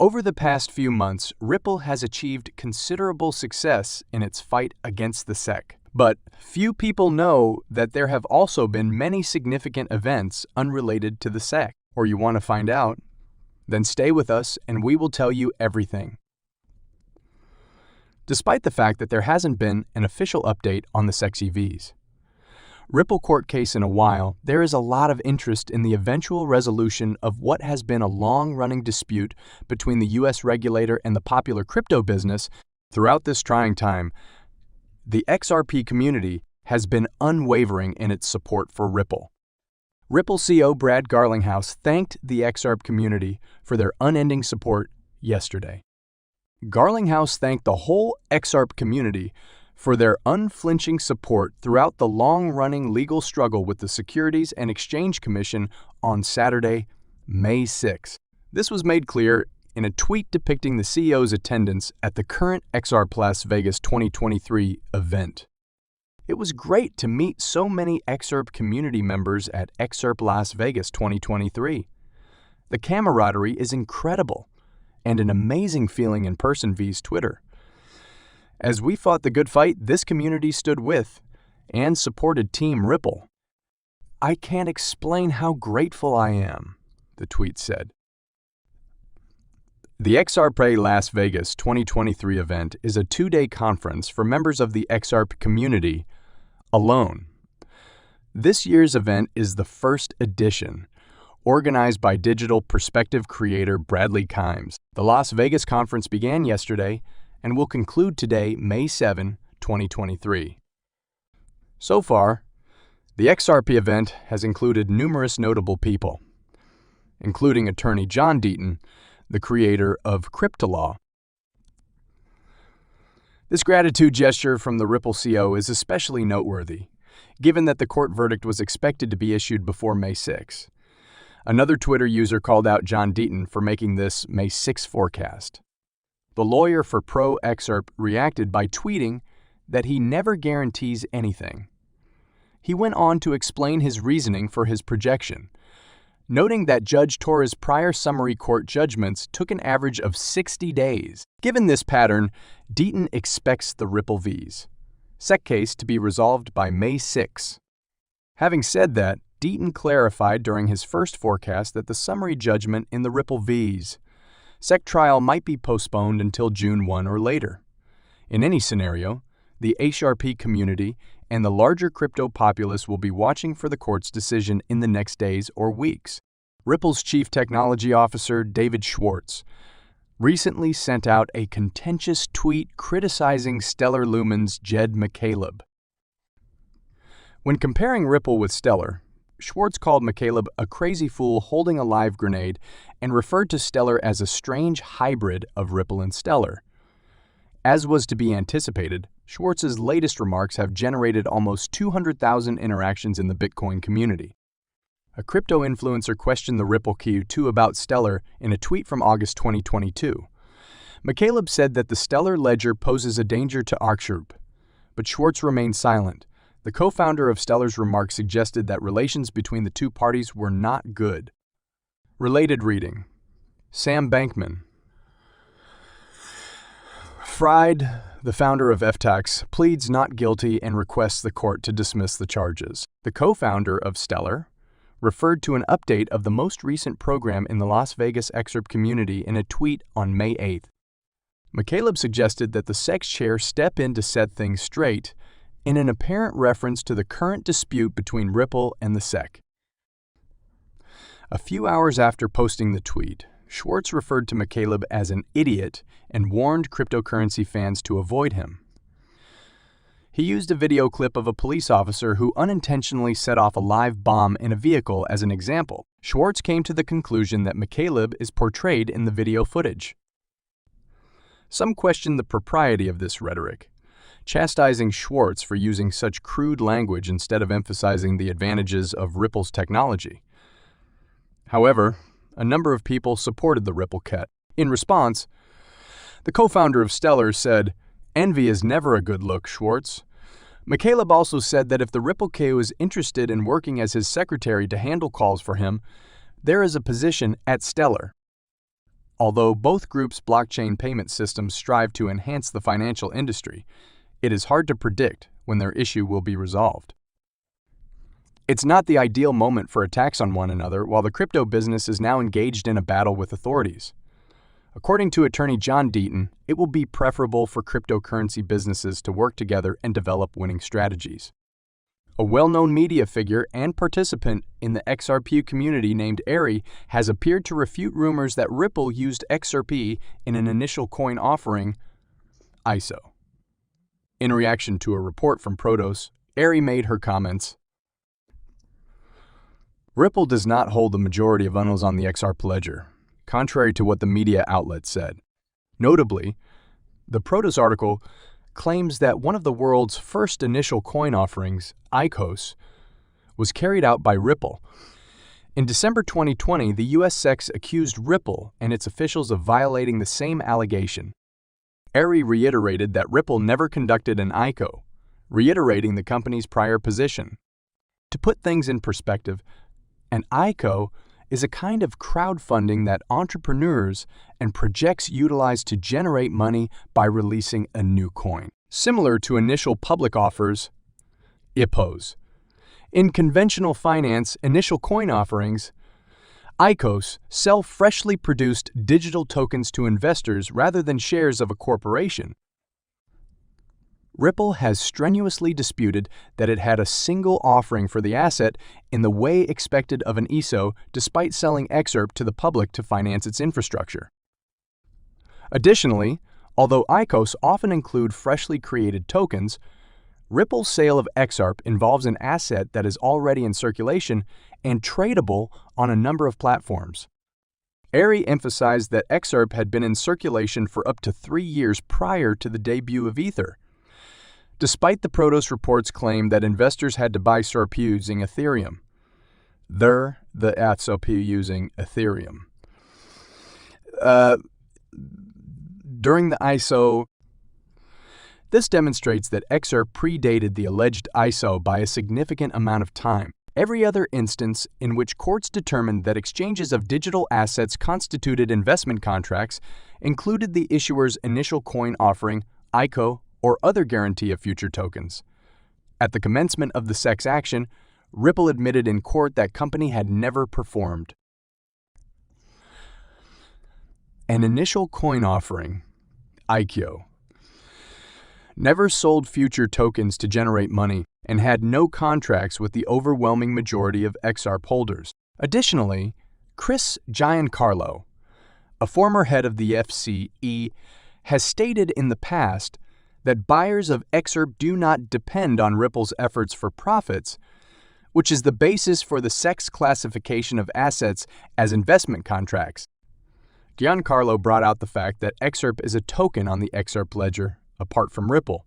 Over the past few months, Ripple has achieved considerable success in its fight against the SEC. But few people know that there have also been many significant events unrelated to the SEC. Or you want to find out? Then stay with us and we will tell you everything. Despite the fact that there hasn't been an official update on the SEC's EVs Ripple court case in a while, there is a lot of interest in the eventual resolution of what has been a long-running dispute between the U.S. regulator and the popular crypto business. Throughout this trying time, the XRP community has been unwavering in its support for Ripple. Ripple CEO Brad Garlinghouse thanked the XRP community for their unending support yesterday. Garlinghouse thanked the whole XRP community for their unflinching support throughout the long-running legal struggle with the Securities and Exchange Commission on Saturday, May 6. This was made clear in a tweet depicting the CEO's attendance at the current XRP Las Vegas 2023 event. It was great to meet so many XRP community members at XRP Las Vegas 2023. The camaraderie is incredible and an amazing feeling in person via Twitter. As we fought the good fight, this community stood with and supported Team Ripple. I can't explain how grateful I am, the tweet said. The XRP Las Vegas 2023 event is a two-day conference for members of the XRP community alone. This year's event is the first edition, organized by digital perspective creator Bradley Kimes. The Las Vegas conference began yesterday and will conclude today, May 7, 2023. So far, the XRP event has included numerous notable people, including attorney John Deaton, the creator of CryptoLaw. This gratitude gesture from the Ripple CEO is especially noteworthy, given that the court verdict was expected to be issued before May 6. Another Twitter user called out John Deaton for making this May 6 forecast. The lawyer for pro-XRP reacted by tweeting that he never guarantees anything. He went on to explain his reasoning for his projection, noting that Judge Torres' prior summary court judgments took an average of 60 days. Given this pattern, Deaton expects the Ripple V's SEC case to be resolved by May 6. Having said that, Deaton clarified during his first forecast that the summary judgment in the Ripple V's SEC trial might be postponed until June 1 or later. In any scenario, the XRP community and the larger crypto populace will be watching for the court's decision in the next days or weeks. Ripple's chief technology officer, David Schwartz, recently sent out a contentious tweet criticizing Stellar Lumen's Jed McCaleb. When comparing Ripple with Stellar, Schwartz called McCaleb a crazy fool holding a live grenade and referred to Stellar as a strange hybrid of Ripple and Stellar. As was to be anticipated, Schwartz's latest remarks have generated almost 200,000 interactions in the Bitcoin community. A crypto influencer questioned the Ripple Q2 about Stellar in a tweet from August 2022. McCaleb said that the Stellar ledger poses a danger to XRP, but Schwartz remained silent. The co-founder of Stellar's remarks suggested that relations between the two parties were not good. Related reading: Sam Bankman. Fried, the founder of FTX, pleads not guilty and requests the court to dismiss the charges. The co-founder of Stellar referred to an update of the most recent program in the Las Vegas XRP community in a tweet on May 8. McCaleb suggested that the SEC's chair step in to set things straight in an apparent reference to the current dispute between Ripple and the SEC. A few hours after posting the tweet, Schwartz referred to McCaleb as an idiot and warned cryptocurrency fans to avoid him. He used a video clip of a police officer who unintentionally set off a live bomb in a vehicle as an example. Schwartz came to the conclusion that McCaleb is portrayed in the video footage. Some questioned the propriety of this rhetoric, chastising Schwartz for using such crude language instead of emphasizing the advantages of Ripple's technology. However, a number of people supported the Ripple cut. In response, the co-founder of Stellar said, "Envy is never a good look, Schwartz." McCaleb also said that if the Ripple KO is interested in working as his secretary to handle calls for him, there is a position at Stellar. Although both groups' blockchain payment systems strive to enhance the financial industry, it is hard to predict when their issue will be resolved. It's not the ideal moment for attacks on one another while the crypto business is now engaged in a battle with authorities. According to attorney John Deaton, it will be preferable for cryptocurrency businesses to work together and develop winning strategies. A well-known media figure and participant in the XRP community named Ari has appeared to refute rumors that Ripple used XRP in an initial coin offering, ISO. In reaction to a report from Protos, Ari made her comments. Ripple does not hold the majority of UNLs on the XRP ledger, contrary to what the media outlet said. Notably, the Protos article claims that one of the world's first initial coin offerings, ICOs, was carried out by Ripple. In December 2020, the U.S. SEC accused Ripple and its officials of violating the same allegation. Ari reiterated that Ripple never conducted an ICO, reiterating the company's prior position. To put things in perspective, an ICO is a kind of crowdfunding that entrepreneurs and projects utilize to generate money by releasing a new coin, similar to initial public offers, IPOs. In conventional finance, initial coin offerings, ICOs, sell freshly produced digital tokens to investors rather than shares of a corporation. Ripple has strenuously disputed that it had a single offering for the asset in the way expected of an ISO, despite selling XRP to the public to finance its infrastructure. Additionally, although ICOs often include freshly created tokens, Ripple's sale of XRP involves an asset that is already in circulation and tradable on a number of platforms. Ari emphasized that XRP had been in circulation for up to 3 years prior to the debut of Ether. Despite the Protos report's claim that investors had to buy XRP using Ethereum. The XRP using Ethereum. During the ISO, this demonstrates that XRP predated the alleged ISO by a significant amount of time. Every other instance in which courts determined that exchanges of digital assets constituted investment contracts included the issuer's initial coin offering, ICO, or other guarantee of future tokens. At the commencement of the SEC's action, Ripple admitted in court that company had never performed an initial coin offering, ICO, never sold future tokens to generate money, and had no contracts with the overwhelming majority of XRP holders. Additionally, Chris Giancarlo, a former head of the FCE, has stated in the past that buyers of XRP do not depend on Ripple's efforts for profits, which is the basis for the SEC's classification of assets as investment contracts. Giancarlo brought out the fact that XRP is a token on the XRP ledger, apart from Ripple.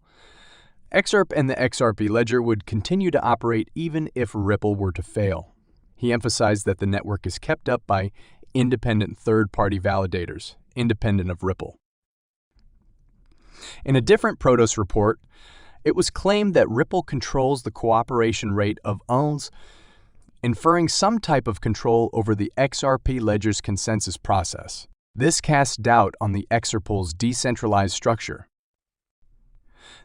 XRP and the XRP ledger would continue to operate even if Ripple were to fail. He emphasized that the network is kept up by independent third-party validators, independent of Ripple. In a different Protos report, it was claimed that Ripple controls the cooperation rate of UNLs, inferring some type of control over the XRP ledger's consensus process. This casts doubt on the XRP's decentralized structure.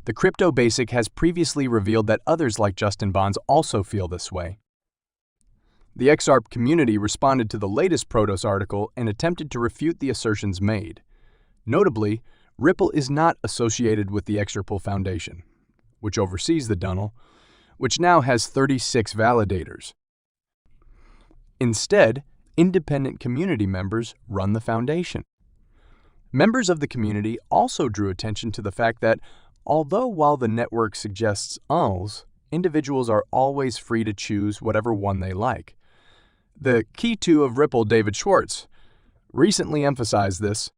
The Crypto Basic has previously revealed that others like Justin Bonds also feel this way. The XRP community responded to the latest Protos article and attempted to refute the assertions made. Notably, Ripple is not associated with the XRP Foundation, which oversees the Dunnel, which now has 36 validators. Instead, independent community members run the foundation. Members of the community also drew attention to the fact that, although while the network suggests UNLs, individuals are always free to choose whatever one they like. The Key2 of Ripple, David Schwartz, recently emphasized this,